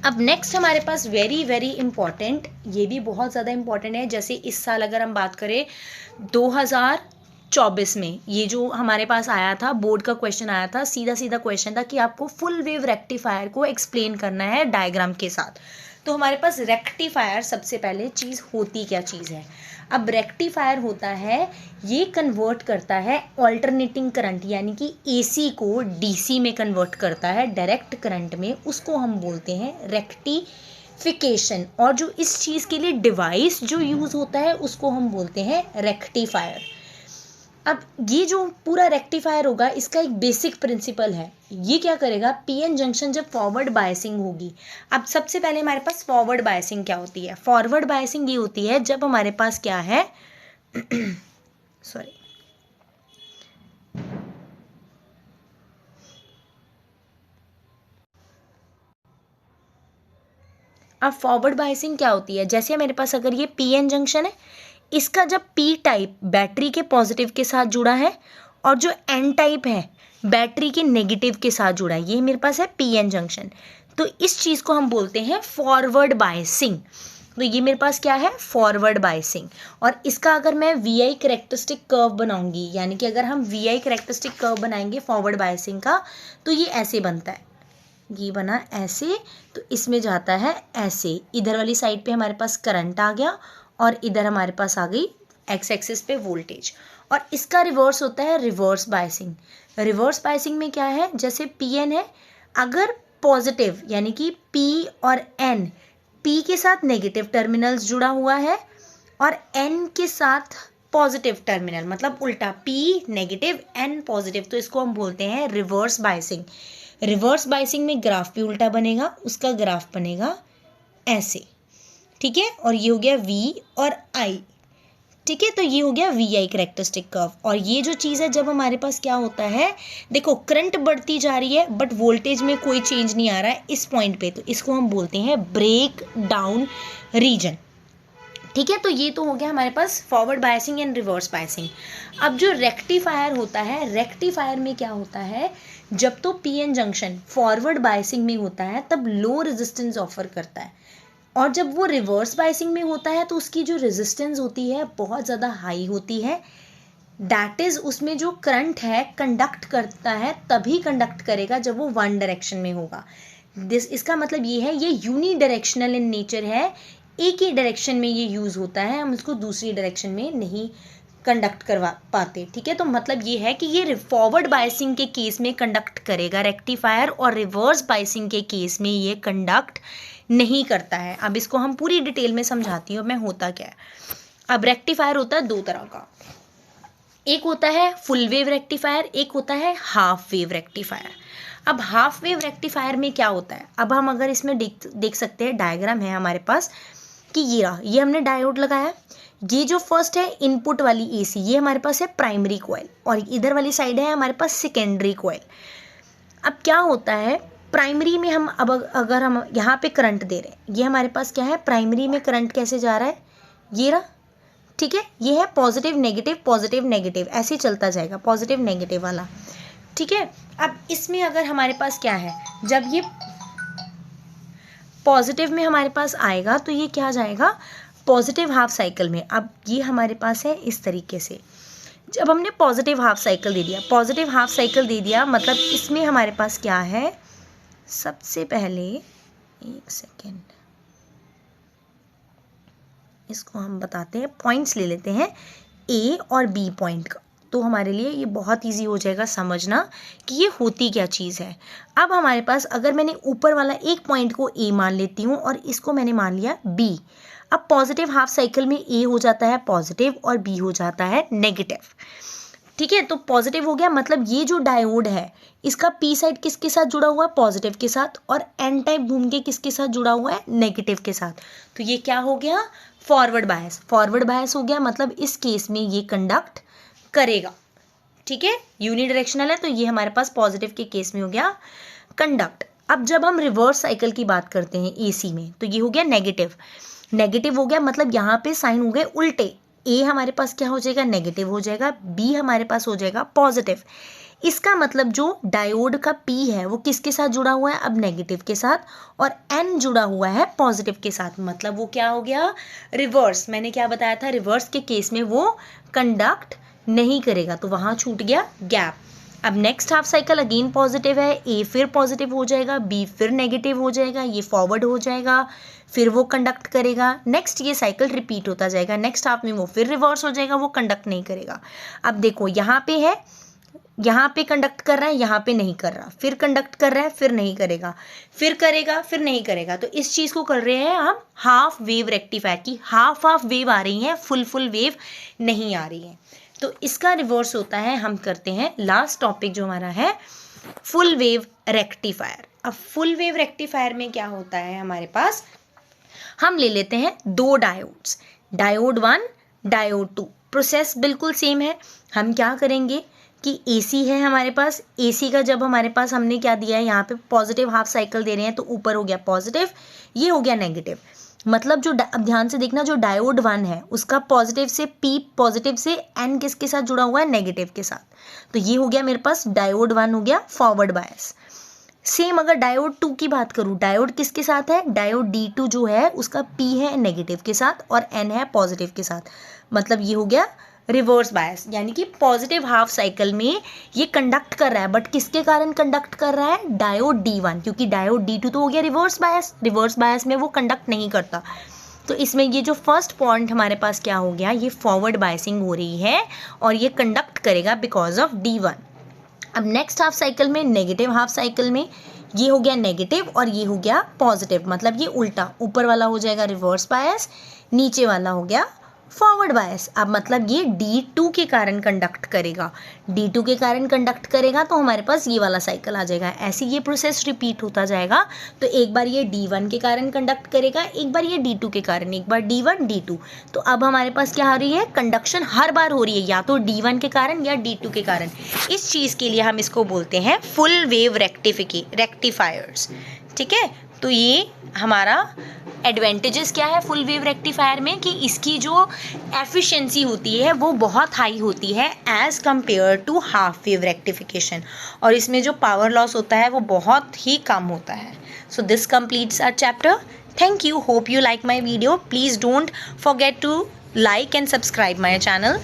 अब नेक्स्ट हमारे पास very very important, ये भी बहुत ज़्यादा इंपॉर्टेंट है। जैसे इस साल अगर हम बात करें 2024 में ये जो हमारे पास आया था, बोर्ड का क्वेश्चन आया था, सीधा सीधा क्वेश्चन था कि आपको फुल वेव रेक्टिफायर को एक्सप्लेन करना है डायग्राम के साथ। तो हमारे पास रेक्टिफायर सबसे पहले चीज़ होती क्या चीज़ है। अब रेक्टिफायर होता है, ये कन्वर्ट करता है ऑल्टरनेटिंग करंट, यानी कि एसी को डीसी में कन्वर्ट करता है डायरेक्ट करंट में, उसको हम बोलते हैं रेक्टिफिकेशन। और जो इस चीज़ के लिए डिवाइस जो यूज़ होता है उसको हम बोलते हैं रेक्टिफायर। अब ये जो पूरा रेक्टिफायर होगा इसका एक बेसिक प्रिंसिपल है। ये क्या करेगा, पीएन जंक्शन जब फॉरवर्ड बायसिंग होगी। अब सबसे पहले हमारे पास फॉरवर्ड बायसिंग क्या होती है। फॉरवर्ड बायसिंग ये होती है जब हमारे पास क्या है सॉरी अब फॉरवर्ड बायसिंग क्या होती है, जैसे मेरे पास अगर ये पीएन जंक्शन है, इसका जब पी टाइप बैटरी के पॉजिटिव के साथ जुड़ा है और जो एन टाइप है बैटरी के नेगेटिव के साथ जुड़ा है, ये मेरे पास है पीएन जंक्शन। तो इस चीज़ को हम बोलते हैं फॉरवर्ड बायसिंग। तो ये मेरे पास क्या है, फॉरवर्ड बायसिंग। और इसका अगर मैं वी आई करेक्टरिस्टिक कर्व बनाऊंगी, यानी कि अगर हम वी आई करेक्टरिस्टिक कर्व बनाएंगे फॉरवर्ड बायसिंग का, तो ये ऐसे बनता है, ये बना ऐसे, तो इसमें जाता है ऐसे, इधर वाली साइड पे हमारे पास करंट आ गया और इधर हमारे पास आ गई एक्स एक्सिस पे वोल्टेज। और इसका रिवर्स होता है रिवर्स बायसिंग। रिवर्स बायसिंग में क्या है, जैसे पी एन है, अगर पॉजिटिव यानी कि पी और एन, पी के साथ नेगेटिव टर्मिनल्स जुड़ा हुआ है और एन के साथ पॉजिटिव टर्मिनल, मतलब उल्टा, पी नेगेटिव एन पॉजिटिव, तो इसको हम बोलते हैं रिवर्स बायसिंग। रिवर्स बायसिंग में ग्राफ भी उल्टा बनेगा, उसका ग्राफ बनेगा ऐसे, ठीक है। और ये हो गया वी और आई, ठीक है। तो ये हो गया वी आई करेक्टरिस्टिक कर्व। और ये जो चीज़ है, जब हमारे पास क्या होता है, देखो करंट बढ़ती जा रही है बट वोल्टेज में कोई चेंज नहीं आ रहा है इस पॉइंट पे, तो इसको हम बोलते हैं ब्रेक डाउन रीजन, ठीक है। तो ये तो हो गया हमारे पास forward biasing and reverse biasing. अब जो रेक्टिफायर होता है, रेक्टिफायर में क्या होता है, जब तो पीएन जंक्शन फॉरवर्ड बायसिंग में होता है तब लो रेजिस्टेंस ऑफर करता है, और जब वो रिवर्स बायसिंग में होता है तो उसकी जो रेजिस्टेंस होती है बहुत ज़्यादा हाई होती है। दैट इज़ उसमें जो करंट है कंडक्ट करता है तभी कंडक्ट करेगा जब वो वन डायरेक्शन में होगा। इसका मतलब ये है, ये यूनी डायरेक्शनल इन नेचर है, एक ही डायरेक्शन में ये यूज़ होता है, हम इसको दूसरी डायरेक्शन में नहीं कंडक्ट करवा पाते, ठीक है। तो मतलब ये है कि ये फॉरवर्ड बायसिंग के केस में कंडक्ट करेगा रेक्टिफायर, और रिवर्स बायसिंग के केस में ये कंडक्ट नहीं करता है। अब इसको हम पूरी डिटेल में समझाती हूँ मैं होता क्या है। अब रेक्टिफायर होता है दो तरह का, एक होता है फुल वेव रेक्टिफायर, एक होता है हाफ वेव रेक्टिफायर। अब हाफ वेव रेक्टिफायर में क्या होता है, अब हम अगर इसमें देख सकते हैं, डायग्राम है हमारे पास कि ये रहा, ये हमने डायोड लगाया, ये जो फर्स्ट है इनपुट वाली एसी, ये हमारे पास है प्राइमरी कॉइल, और इधर वाली साइड है हमारे पास सेकेंडरी कॉइल। अब क्या होता है, प्राइमरी में हम अब अगर हम यहाँ पे करंट दे रहे हैं, ये हमारे पास क्या है, प्राइमरी में करंट कैसे जा रहा है, ये रहा, ठीक है। ये है पॉजिटिव नेगेटिव, ऐसे चलता जाएगा, पॉजिटिव नेगेटिव वाला, ठीक है। अब इसमें अगर हमारे पास क्या है, जब ये पॉजिटिव में हमारे पास आएगा तो ये क्या जाएगा, पॉजिटिव हाफ साइकिल में। अब ये हमारे पास है इस तरीके से, जब हमने पॉजिटिव हाफ साइकिल दे दिया, मतलब इसमें हमारे पास क्या है, सबसे पहले एक सेकेंड, इसको हम बताते हैं, पॉइंट्स ले लेते हैं ए और बी पॉइंट का, तो हमारे लिए ये बहुत इजी हो जाएगा समझना कि ये होती क्या चीज़ है। अब हमारे पास अगर मैंने ऊपर वाला एक पॉइंट को ए मान लेती हूँ और इसको मैंने मान लिया बी, अब पॉजिटिव हाफ साइकिल में ए हो जाता है पॉजिटिव और बी हो जाता है नेगेटिव, ठीक है। तो पॉजिटिव हो गया, मतलब ये जो डायोड है इसका पी साइड किसके साथ जुड़ा हुआ है, पॉजिटिव के साथ, और एन टाइप घूम के किसके साथ जुड़ा हुआ है, नेगेटिव के साथ। तो ये क्या हो गया, फॉरवर्ड बायस हो गया, मतलब इस केस में ये कंडक्ट करेगा, ठीक है। यूनी डायरेक्शनल है तो ये हमारे पास पॉजिटिव के केस में हो गया कंडक्ट। अब जब हम रिवर्स साइकिल की बात करते हैं एसी में, तो ये हो गया नेगेटिव हो गया, मतलब यहाँ पे साइन हो गए उल्टे, ए हमारे पास क्या हो जाएगा, नेगेटिव हो जाएगा, बी हमारे पास हो जाएगा पॉजिटिव। इसका मतलब जो डायोड का P है वो किसके साथ जुड़ा हुआ है, अब नेगेटिव के साथ, और N जुड़ा हुआ है पॉजिटिव के साथ, मतलब वो क्या हो गया, रिवर्स। मैंने क्या बताया था, रिवर्स के केस में वो कंडक्ट नहीं करेगा, तो वहाँ छूट गया गैप। अब next half cycle again positive है, A फिर पॉजिटिव हो जाएगा, B फिर नेगेटिव हो जाएगा, ये फॉरवर्ड हो जाएगा, फिर वो कंडक्ट करेगा। नेक्स्ट ये साइकिल रिपीट होता जाएगा, नेक्स्ट हाफ में वो फिर रिवर्स हो जाएगा, वो कंडक्ट नहीं करेगा। अब देखो यहाँ पे है, यहाँ पे कंडक्ट कर रहा है, यहाँ पे नहीं कर रहा, फिर कंडक्ट कर रहा है, फिर नहीं करेगा, फिर करेगा, फिर नहीं करेगा। तो इस चीज़ को कर रहे हैं हम हाफ वेव रेक्टिफायर की, हाफ हाफ वेव आ रही है, फुल वेव नहीं आ रही है। तो इसका रिवर्स होता है, हम करते हैं लास्ट टॉपिक जो हमारा है फुल वेव रेक्टिफायर। अब फुल वेव रेक्टिफायर में क्या होता है हमारे पास, हम ले लेते हैं दो डायोड्स, डायोड 1, डायोड 2। प्रोसेस बिल्कुल सेम है। हम क्या करेंगे कि AC है हमारे पास, AC का जब हमारे पास हमने क्या दिया है, यहाँ पे पॉजिटिव हाफ साइकिल दे रहे हैं, तो ऊपर हो गया पॉजिटिव, ये हो गया नेगेटिव। मतलब जो अब ध्यान से देखना, जो डायोड 1 है उसका पॉजिटिव से P, पॉजिटिव से N किसके साथ जुड़ा हुआ है, नेगेटिव के साथ। तो ये हो गया मेरे पास डायोड 1 हो गया फॉरवर्ड बायस। सेम अगर डायोड 2 की बात करूँ, डायोड किसके साथ है, डायोड D2 जो है उसका P है नेगेटिव के साथ और N है पॉजिटिव के साथ, मतलब ये हो गया रिवर्स बायस, यानी कि पॉजिटिव हाफ साइकिल में ये कंडक्ट कर रहा है, बट किसके कारण कंडक्ट कर रहा है, डायोड D1, क्योंकि डायोड D2 तो हो गया रिवर्स बायस, रिवर्स बायस में वो कंडक्ट नहीं करता। तो इसमें ये जो फर्स्ट पॉइंट हमारे पास क्या हो गया, ये फॉरवर्ड बायसिंग हो रही है और ये कंडक्ट करेगा बिकॉज ऑफ D1। अब नेक्स्ट हाफ साइकिल में, नेगेटिव हाफ साइकिल में, ये हो गया नेगेटिव और ये हो गया पॉजिटिव, मतलब ये उल्टा, ऊपर वाला हो जाएगा रिवर्स बायस, नीचे वाला हो गया फॉरवर्ड बायस। अब मतलब ये D2 के कारण कंडक्ट करेगा, D2 के कारण कंडक्ट करेगा तो हमारे पास ये वाला साइकिल आ जाएगा। ऐसे ये प्रोसेस रिपीट होता जाएगा। तो एक बार ये D1 के कारण कंडक्ट करेगा, एक बार ये D2 के कारण, एक बार D1 D2। तो अब हमारे पास क्या हो रही है, कंडक्शन हर बार हो रही है, या तो D1 के कारण या D2 के कारण। इस चीज़ के लिए हम इसको बोलते हैं फुल वेव रेक्टिफायर्स। ठीक है, तो ये हमारा एडवांटेजेस क्या है फुल वेव रेक्टिफायर में, कि इसकी जो एफिशिएंसी होती है वो बहुत हाई होती है as compare to half wave rectification, और इसमें जो पावर लॉस होता है वो बहुत ही कम होता है। So this completes our chapter. Thank you, hope you like my video. Please don't forget to like and subscribe my channel.